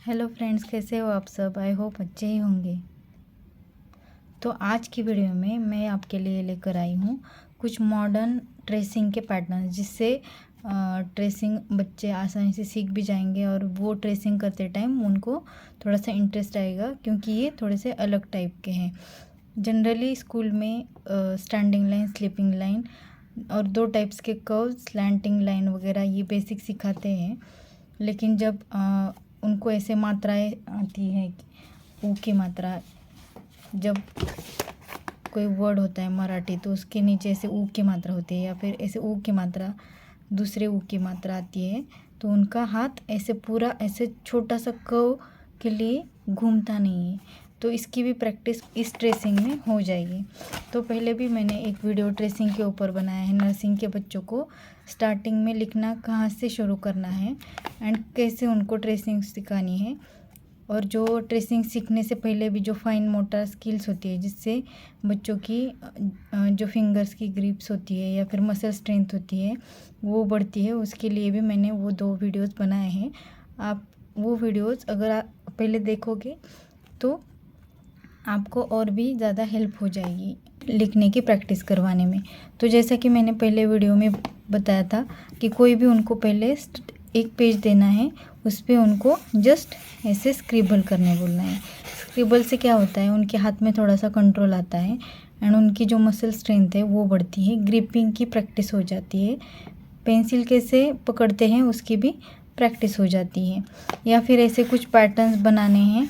Hello friends, कैसे हो आप सब। आई होप अच्छे ही होंगे। तो आज की वीडियो में मैं आपके लिए लेकर आई हूँ कुछ मॉडर्न ट्रेसिंग के पैटर्न, जिससे ट्रेसिंग बच्चे आसानी से सीख भी जाएंगे और वो ट्रेसिंग करते टाइम उनको थोड़ा सा इंटरेस्ट आएगा, क्योंकि ये थोड़े से अलग टाइप के हैं। जनरली स्कूल में स्टैंडिंग लाइन, स्लीपिंग लाइन और दो टाइप्स के कर्व, स्लैंटिंग लाइन वगैरह ये बेसिक सिखाते हैं। लेकिन जब उनको ऐसे मात्राएं आती हैं, ऊ की मात्रा, जब कोई वर्ड होता है मराठी तो उसके नीचे ऐसे ऊ की मात्रा होती है, या फिर ऐसे ऊ की मात्रा, दूसरे ऊ की मात्रा आती है, तो उनका हाथ ऐसे पूरा ऐसे छोटा सा कर्व के लिए घूमता नहीं है। तो इसकी भी प्रैक्टिस इस ट्रेसिंग में हो जाएगी। तो पहले भी मैंने एक वीडियो ट्रेसिंग के ऊपर बनाया है, नर्सिंग के बच्चों को स्टार्टिंग में लिखना कहाँ से शुरू करना है एंड कैसे उनको ट्रेसिंग सिखानी है, और जो ट्रेसिंग सीखने से पहले भी जो फाइन मोटर स्किल्स होती है, जिससे बच्चों की जो फिंगर्स की ग्रिप्स होती है या फिर मसल स्ट्रेंथ होती है वो बढ़ती है, उसके लिए भी मैंने वो 2 वीडियोस बनाए हैं। आप वो वीडियोस अगर आप पहले देखोगे तो आपको और भी ज़्यादा हेल्प हो जाएगी लिखने की प्रैक्टिस करवाने में। तो जैसा कि मैंने पहले वीडियो में बताया था कि कोई भी उनको पहले एक पेज देना है, उस पर उनको जस्ट ऐसे स्क्रिबल करने बोलना है। स्क्रिबल से क्या होता है, उनके हाथ में थोड़ा सा कंट्रोल आता है एंड उनकी जो मसल स्ट्रेंथ है वो बढ़ती है, ग्रिपिंग की प्रैक्टिस हो जाती है, पेंसिल कैसे पकड़ते हैं उसकी भी प्रैक्टिस हो जाती है। या फिर ऐसे कुछ पैटर्न्स बनाने हैं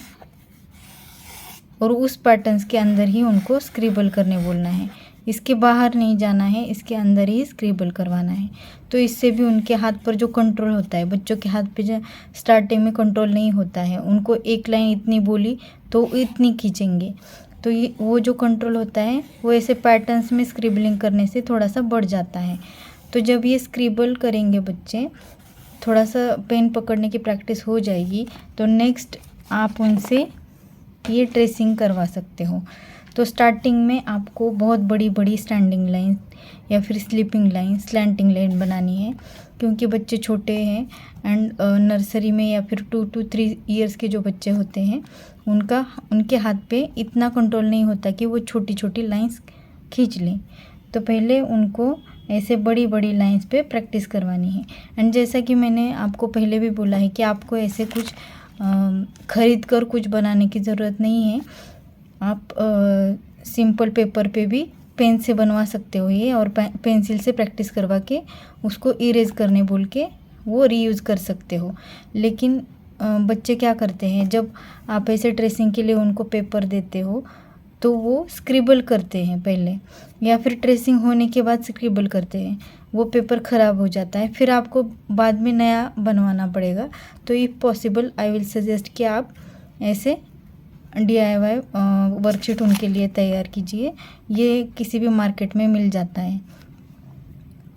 और उस पैटर्न्स के अंदर ही उनको स्क्रिबल करने बोलना है, इसके बाहर नहीं जाना है, इसके अंदर ही स्क्रिबल करवाना है। तो इससे भी उनके हाथ पर जो कंट्रोल होता है, बच्चों के हाथ पे जो स्टार्टिंग में कंट्रोल नहीं होता है, उनको एक लाइन इतनी बोली तो इतनी खींचेंगे, तो ये वो जो कंट्रोल होता है वो ऐसे पैटर्न्स में स्क्रिबलिंग करने से थोड़ा सा बढ़ जाता है। तो जब ये स्क्रिबल करेंगे बच्चे, थोड़ा सा पेन पकड़ने की प्रैक्टिस हो जाएगी, तो नेक्स्ट आप उनसे ये ट्रेसिंग करवा सकते हो। तो स्टार्टिंग में आपको बहुत बड़ी बड़ी स्टैंडिंग लाइन या फिर स्लीपिंग लाइन, स्लैंटिंग लाइन बनानी है, क्योंकि बच्चे छोटे हैं एंड नर्सरी में या फिर 2 to 3 ईयर्स के जो बच्चे होते हैं उनके हाथ पे इतना कंट्रोल नहीं होता कि वो छोटी छोटी लाइंस खींच लें। तो पहले उनको ऐसे बड़ी बड़ी लाइंस पे प्रैक्टिस करवानी है। एंड जैसा कि मैंने आपको पहले भी बोला है कि आपको ऐसे कुछ ख़रीद कर कुछ बनाने की ज़रूरत नहीं है। आप सिंपल पेपर पे भी पेन से बनवा सकते हो ये, और पेंसिल से प्रैक्टिस करवा के उसको इरेज करने बोल के वो रीयूज़ कर सकते हो। लेकिन बच्चे क्या करते हैं, जब आप ऐसे ट्रेसिंग के लिए उनको पेपर देते हो तो वो स्क्रिबल करते हैं पहले, या फिर ट्रेसिंग होने के बाद स्क्रिबल करते हैं, वो पेपर ख़राब हो जाता है, फिर आपको बाद में नया बनवाना पड़ेगा। तो if possible I will suggest कि आप ऐसे DIY वर्कशीट उनके लिए तैयार कीजिए, ये किसी भी मार्केट में मिल जाता है।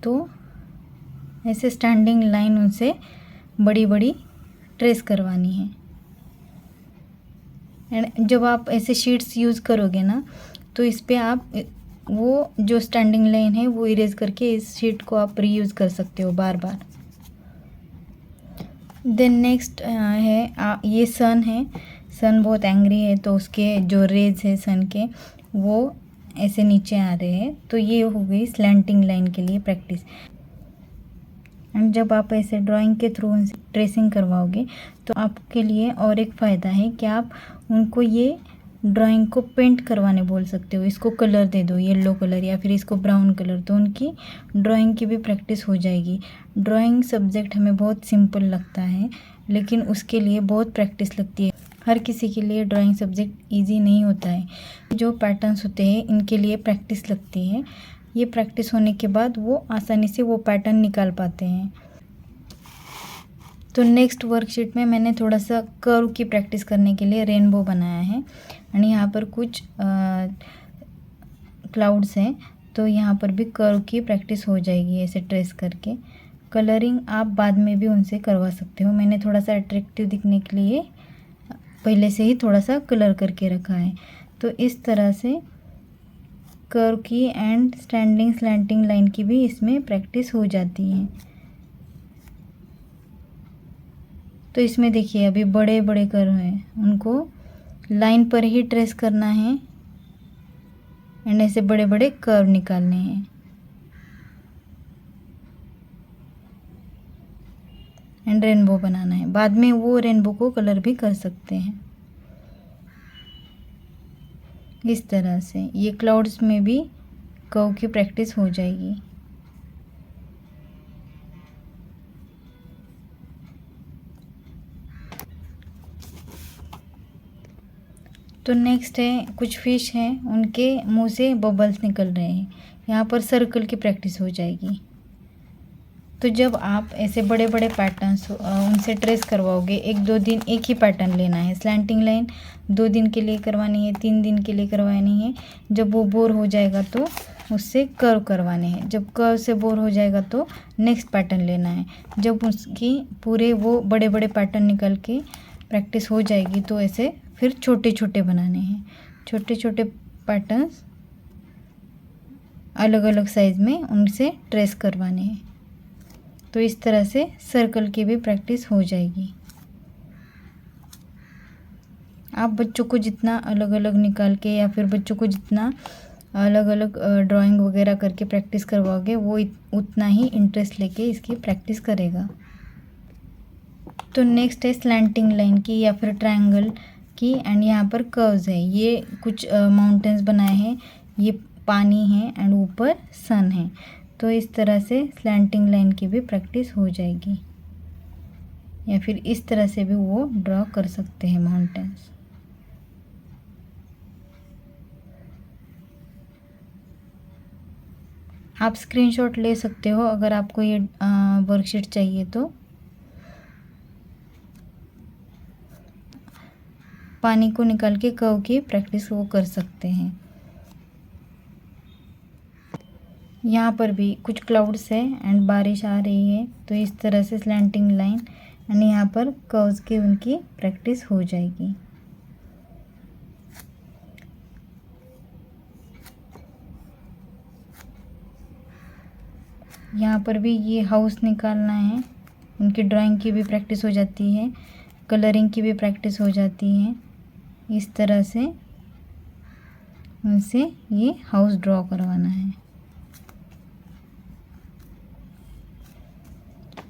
तो ऐसे स्टैंडिंग लाइन उनसे बड़ी बड़ी ट्रेस करवानी है। एंड जब आप ऐसे शीट्स यूज़ करोगे ना, तो इस पर आप वो जो स्टैंडिंग लाइन है वो इरेज करके इस शीट को आप रीयूज़ कर सकते हो बार बार। देन नेक्स्ट है ये सन है। सन बहुत एंग्री है, तो उसके जो रेज है सन के वो ऐसे नीचे आ रहे हैं, तो ये हो गई स्लैंटिंग लाइन के लिए प्रैक्टिस। एंड जब आप ऐसे ड्राइंग के थ्रू ट्रेसिंग करवाओगे तो आपके लिए और एक फ़ायदा है कि आप उनको ये ड्राइंग को पेंट करवाने बोल सकते हो, इसको कलर दे दो, येलो कलर या फिर इसको ब्राउन कलर, तो उनकी ड्राइंग की भी प्रैक्टिस हो जाएगी। ड्राइंग सब्जेक्ट हमें बहुत सिंपल लगता है, लेकिन उसके लिए बहुत प्रैक्टिस लगती है। हर किसी के लिए ड्राइंग सब्जेक्ट इजी नहीं होता है। जो पैटर्न्स होते हैं इनके लिए प्रैक्टिस लगती है, ये प्रैक्टिस होने के बाद वो आसानी से वो पैटर्न निकाल पाते हैं। तो नेक्स्ट वर्कशीट में मैंने थोड़ा सा कर्व की प्रैक्टिस करने के लिए रेनबो बनाया है, और यहाँ पर कुछ क्लाउड्स हैं, तो यहाँ पर भी कर्व की प्रैक्टिस हो जाएगी ऐसे ट्रेस करके। कलरिंग आप बाद में भी उनसे करवा सकते हो, मैंने थोड़ा सा अट्रैक्टिव दिखने के लिए पहले से ही थोड़ा सा कलर करके रखा है। तो इस तरह से कर्व की एंड स्टैंडिंग स्लैंटिंग लाइन की भी इसमें प्रैक्टिस हो जाती है। तो इसमें देखिए अभी बड़े बड़े कर्व हैं, उनको लाइन पर ही ट्रेस करना है एंड ऐसे बड़े बड़े कर्व निकालने हैं एंड रेनबो बनाना है। बाद में वो रेनबो को कलर भी कर सकते हैं। इस तरह से ये क्लाउड्स में भी कर्व की प्रैक्टिस हो जाएगी। तो नेक्स्ट है कुछ फिश हैं, उनके मुंह से बबल्स निकल रहे हैं। यहाँ पर सर्कल की प्रैक्टिस हो जाएगी। तो जब आप ऐसे बड़े बड़े पैटर्न्स उनसे ट्रेस करवाओगे, 1-2 दिन एक ही पैटर्न लेना है। स्लैंटिंग लाइन 2 दिन के लिए करवानी है, 3 दिन के लिए करवानी है। जब वो बोर हो जाएगा तो उससे कर्व करवाने हैं। जब कर्व से बोर हो जाएगा तो नेक्स्ट पैटर्न लेना है। जब उसकी पूरे वो बड़े बड़े पैटर्न निकल के प्रैक्टिस हो जाएगी तो ऐसे फिर छोटे छोटे बनाने हैं। छोटे छोटे पैटर्न्स अलग अलग साइज़ में उनसे ट्रेस करवाने हैं। तो इस तरह से सर्कल की भी प्रैक्टिस हो जाएगी। आप बच्चों को जितना अलग अलग निकाल के या फिर बच्चों को जितना अलग अलग ड्राइंग वगैरह करके प्रैक्टिस करवाओगे, वो उतना ही इंटरेस्ट लेके इसकी प्रैक्टिस करेगा। तो नेक्स्ट है स्लैंटिंग लाइन की या फिर ट्रायंगल की एंड यहाँ पर कर्व्स है। ये कुछ माउंटेन्स बनाए हैं, ये पानी है एंड ऊपर सन है। तो इस तरह से स्लैंटिंग लाइन की भी प्रैक्टिस हो जाएगी। या फिर इस तरह से भी वो ड्रॉ कर सकते हैं माउंटेन्स। आप स्क्रीनशॉट ले सकते हो अगर आपको ये वर्कशीट चाहिए तो। पानी को निकाल के कर्व की प्रैक्टिस वो कर सकते हैं। यहाँ पर भी कुछ क्लाउड्स है एंड बारिश आ रही है, तो इस तरह से स्लैंटिंग लाइन एंड यहाँ पर कर्व्स की उनकी प्रैक्टिस हो जाएगी। यहाँ पर भी ये हाउस निकालना है, उनकी ड्राइंग की भी प्रैक्टिस हो जाती है, कलरिंग की भी प्रैक्टिस हो जाती है। इस तरह से उनसे ये हाउस ड्रॉ करवाना है।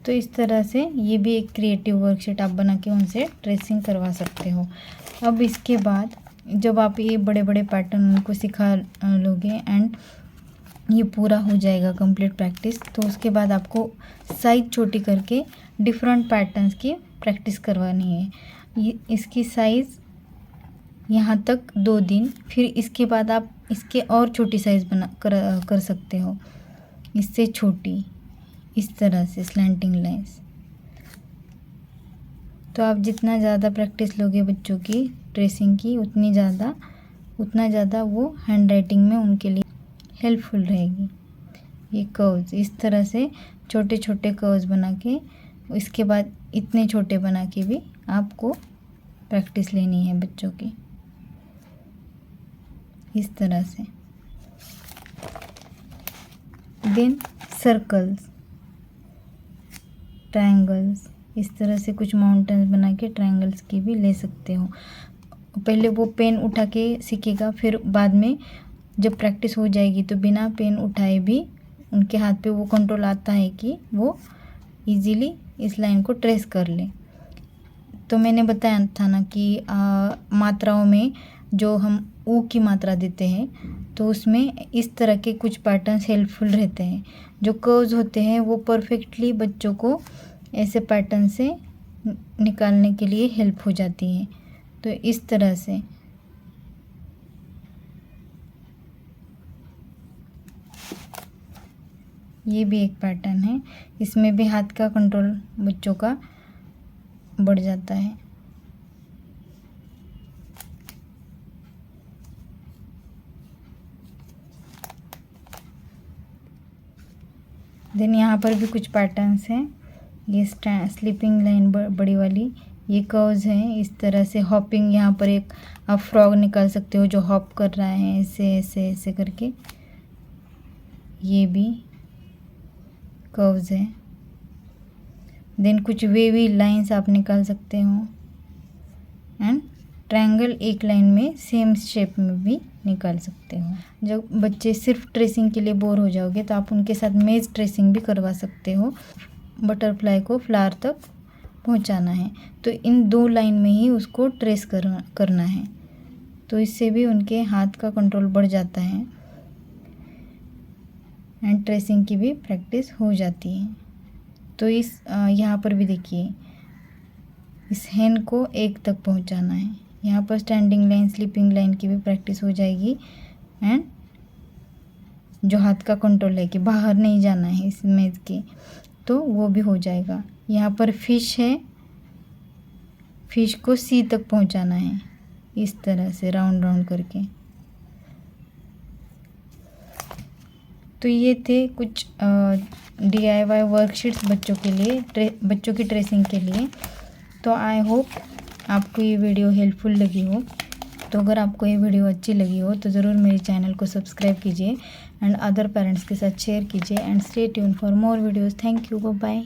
तो इस तरह से ये भी एक क्रिएटिव वर्कशीट आप बना के उनसे ट्रेसिंग करवा सकते हो। अब इसके बाद जब आप ये बड़े बड़े पैटर्न उनको सिखा लोगे एंड ये पूरा हो जाएगा कंप्लीट प्रैक्टिस, तो उसके बाद आपको साइज छोटी करके डिफरेंट पैटर्न्स की प्रैक्टिस करवानी है। ये इसकी साइज़ यहाँ तक 2 दिन, फिर इसके बाद आप इसके और छोटी साइज़ बना कर सकते हो, इससे छोटी, इस तरह से स्लैंटिंग लाइंस। तो आप जितना ज़्यादा प्रैक्टिस लोगे बच्चों की ट्रेसिंग की, उतना ज़्यादा वो हैंड राइटिंग में उनके लिए हेल्पफुल रहेगी। ये कर्व्स इस तरह से छोटे छोटे कर्व्स बना के, इसके बाद इतने छोटे बना के भी आपको प्रैक्टिस लेनी है बच्चों की, इस तरह से। देन सर्कल्स, ट्रायंगल्स, इस तरह से कुछ माउंटेन्स बना के ट्रायंगल्स की भी ले सकते हो। पहले वो पेन उठा के सीखेगा, फिर बाद में जब प्रैक्टिस हो जाएगी तो बिना पेन उठाए भी उनके हाथ पे वो कंट्रोल आता है कि वो इजीली इस लाइन को ट्रेस कर ले। तो मैंने बताया था ना कि मात्राओं में जो हम ऊ की मात्रा देते हैं, तो उसमें इस तरह के कुछ पैटर्न्स हेल्पफुल रहते हैं। जो कर्व्स होते हैं वो परफेक्टली बच्चों को ऐसे पैटर्न से निकालने के लिए हेल्प हो जाती है। तो इस तरह से ये भी एक पैटर्न है, इसमें भी हाथ का कंट्रोल बच्चों का बढ़ जाता है। देन यहाँ पर भी कुछ पैटर्न्स हैं। ये स्लीपिंग लाइन बड़ी वाली, ये कर्व्स हैं। इस तरह से हॉपिंग, यहाँ पर एक आप फ्रॉग निकाल सकते हो जो हॉप कर रहा है ऐसे ऐसे ऐसे करके, ये भी कर्व्स हैं। देन कुछ वेवी लाइंस आप निकाल सकते हो एंड ट्रायंगल एक लाइन में सेम शेप में भी निकाल सकते हो। जब बच्चे सिर्फ ट्रेसिंग के लिए बोर हो जाओगे तो आप उनके साथ मेज ट्रेसिंग भी करवा सकते हो। बटरफ्लाई को फ्लावर तक पहुंचाना है तो इन 2 लाइन में ही उसको ट्रेस करना है, तो इससे भी उनके हाथ का कंट्रोल बढ़ जाता है एंड ट्रेसिंग की भी प्रैक्टिस हो जाती है। तो इस यहाँ पर भी देखिए, इस हैंड को 1 तक पहुंचाना है। यहाँ पर स्टैंडिंग लाइन, स्लीपिंग लाइन की भी प्रैक्टिस हो जाएगी एंड जो हाथ का कंट्रोल है कि बाहर नहीं जाना है इस मेज के, तो वो भी हो जाएगा। यहाँ पर फिश है, फिश को सी तक पहुंचाना है इस तरह से राउंड राउंड करके। तो ये थे कुछ DIY वर्कशीट्स बच्चों के लिए, बच्चों की ट्रेसिंग के लिए। तो आई होप आपको ये वीडियो हेल्पफुल लगी हो। तो अगर आपको ये वीडियो अच्छी लगी हो तो ज़रूर मेरे चैनल को सब्सक्राइब कीजिए एंड अदर पेरेंट्स के साथ शेयर कीजिए and stay tune for more videos. Thank you, bye bye.